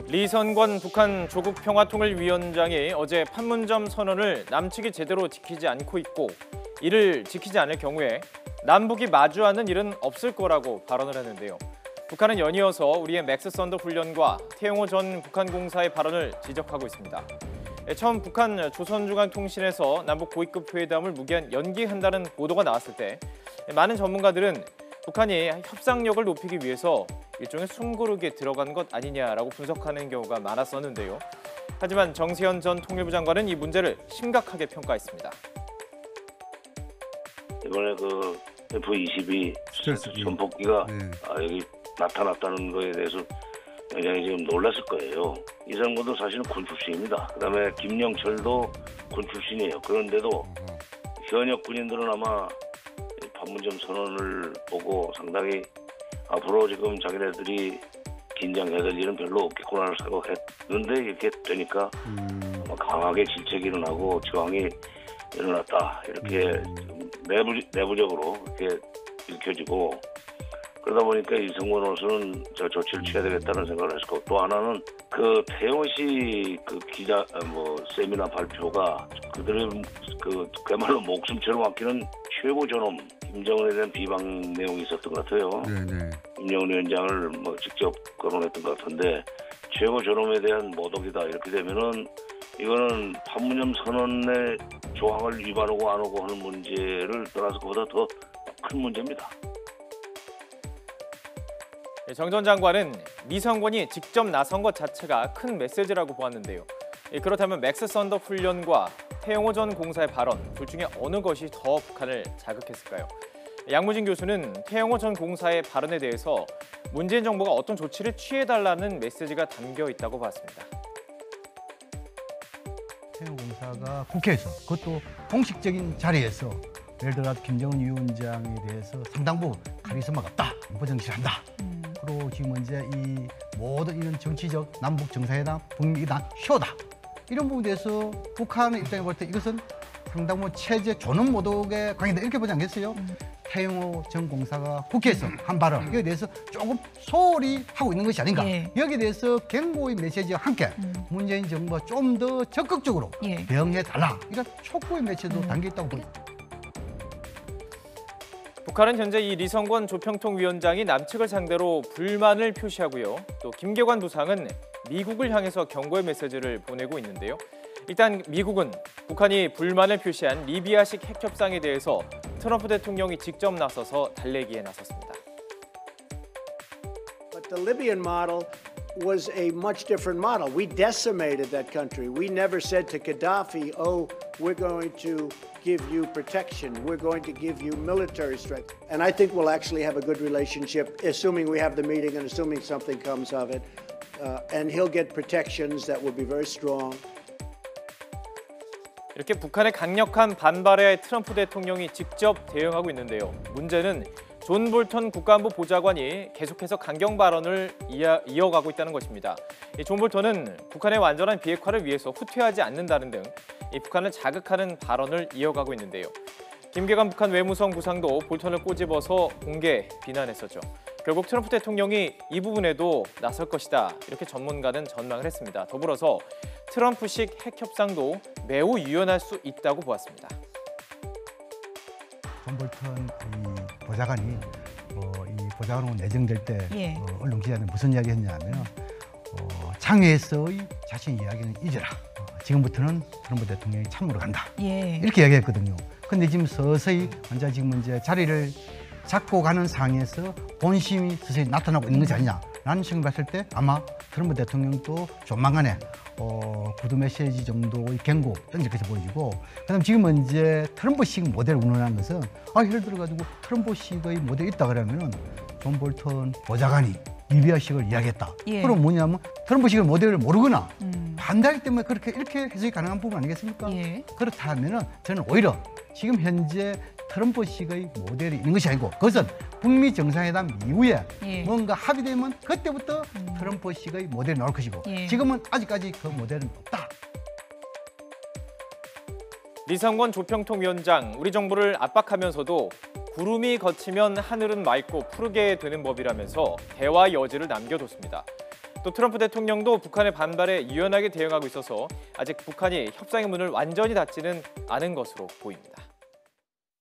리선권 북한 조국평화통일위원장이 어제 판문점 선언을 남측이 제대로 지키지 않고 있고 이를 지키지 않을 경우에 남북이 마주하는 일은 없을 거라고 발언을 했는데요. 북한은 연이어서 우리의 맥스 썬더 훈련과 태영호 전 북한 공사의 발언을 지적하고 있습니다. 처음 북한 조선중앙통신에서 남북 고위급 회담을 무기한 연기한다는 보도가 나왔을 때 많은 전문가들은 북한이 협상력을 높이기 위해서 일종의 숨고르기에 들어간 것 아니냐라고 분석하는 경우가 많았었는데요. 하지만 정세현 전 통일부 장관은 이 문제를 심각하게 평가했습니다. 이번에 그 F-22 전폭기가 여기 나타났다는 거에 대해서 굉장히 지금 놀랐을 거예요. 이상권도 사실은 군 출신입니다. 그다음에 김영철도 군 출신이에요. 그런데도 현역 군인들은 아마 판문점 선언을 보고 상당히 앞으로 지금 자기네들이 긴장해야 될 일은 별로 없겠구나를 생각했는데 이렇게 되니까 아마 강하게 질책이 일어나고 저항이 일어났다. 이렇게 내부적으로 이렇게 읽혀지고 그러다 보니까 이성권으로서는 조치를 취해야 되겠다는 생각을 했을 거고 또 하나는 그 태영호 씨 그 기자 세미나 발표가 그들의 그야말로 목숨처럼 아끼는 최고 존엄 김정은에 대한 비방 내용이 있었던 것 같아요. 네네. 김정은 위원장을 직접 거론했던 것 같은데 최고 존엄에 대한 모독이다 이렇게 되면은 이거는 판문점 선언의 조항을 위반하고 안 하고 하는 문제를 떠나서 그보다 더 큰 문제입니다. 정 전 장관은 리선권이 직접 나선 것 자체가 큰 메시지라고 보았는데요. 그렇다면 맥스 썬더 훈련과 태영호 전 공사의 발언 둘 중에 어느 것이 더 북한을 자극했을까요? 양무진 교수는 태영호 전 공사의 발언에 대해서 문재인 정부가 어떤 조치를 취해달라는 메시지가 담겨 있다고 봤습니다. 태영호 공사가 국회에서 그것도 공식적인 자리에서 예를 들어 김정은 위원장에 대해서 상당 부분 카리스마가 없다, 무정실한다. 그리고 지금 현재 이 모든 이런 정치적 남북 정상회담, 북미회담 쇼다. 이런 부분에 대해서 북한의 입장에 볼 때 이것은 상당 부분 체제 존엄 모독에 관계다 이렇게 보지 않겠어요? 태영호 전 공사가 국회에서 한 발언 여기에 대해서 조금 소홀히 하고 있는 것이 아닌가. 여기에 대해서 경고의 메시지와 함께 문재인 정부가 좀 더 적극적으로 대응해달라. 이런 촉구의 메시지도 담겨 있다고 보입니다. 북한은 현재 이 리선권 조평통위원장이 남측을 상대로 불만을 표시하고요. 또 김계관 부상은 미국을 향해서 경고의 메시지를 보내고 있는데요. 일단 미국은 북한이 불만을 표시한 리비아식 핵협상에 대해서 트럼프 대통령이 직접 나서서 달래기에 나섰습니다. But the Libyan model was a much different model. We decimated that country. We never said to Gaddafi, "Oh, we're going to give you protection. We're going to give you military strength." And I think we'll actually have a good relationship, assuming we have the meeting and assuming something comes of it. And he'll get protections that will be very strong. 이렇게 북한의 강력한 반발에 트럼프 대통령이 직접 대응하고 있는데요. 문제는 존 볼턴 국가안보 보좌관이 계속해서 강경 발언을 이어가고 있다는 것입니다. 존 볼턴은 북한의 완전한 비핵화를 위해서 후퇴하지 않는다는 등 북한을 자극하는 발언을 이어가고 있는데요. 김계관 북한 외무성 부상도 볼턴을 꼬집어서 공개 비난했었죠. 결국 트럼프 대통령이 이 부분에도 나설 것이다. 이렇게 전문가는 전망을 했습니다. 더불어서 트럼프식 핵협상도 매우 유연할 수 있다고 보았습니다. 존 볼턴 이 보좌관이 이 보좌관으로 내정될 때 언론 기자한테 무슨 이야기 했냐면 장외에서의 자신 이야기는 잊어라. 지금부터는 트럼프 대통령이 참으로 간다. 이렇게 이야기했거든요. 근데 지금 서서히 완전 지금 이제 자리를 잡고 가는 상황에서 본심이 서서히 나타나고 있는 것이 아니냐라는 식으로 봤을 때 아마 트럼프 대통령도 조만간에 구두 메시지 정도의 경고 던질 것이 보여지고 그다음 지금 이제 트럼프식 모델을 운운하는 것은 예를 들어가지고 트럼프식의 모델이 있다 그러면은 존 볼턴 보좌관이 리비아식을 이야기했다. 그럼 뭐냐면 트럼프식의 모델을 모르거나 반대하기 때문에 이렇게 해석이 가능한 부분 아니겠습니까? 그렇다면은 저는 오히려 지금 현재 트럼프식의 모델이 있는 것이 아니고 그것은 북미 정상회담 이후에 뭔가 합의되면 그때부터 트럼프식의 모델이 나올 것이고 지금은 아직까지 그 모델은 없다. 리선권 조평통위원장, 우리 정부를 압박하면서도 구름이 걷히면 하늘은 맑고 푸르게 되는 법이라면서 대화 여지를 남겨뒀습니다. 또 트럼프 대통령도 북한의 반발에 유연하게 대응하고 있어서 아직 북한이 협상의 문을 완전히 닫지는 않은 것으로 보입니다.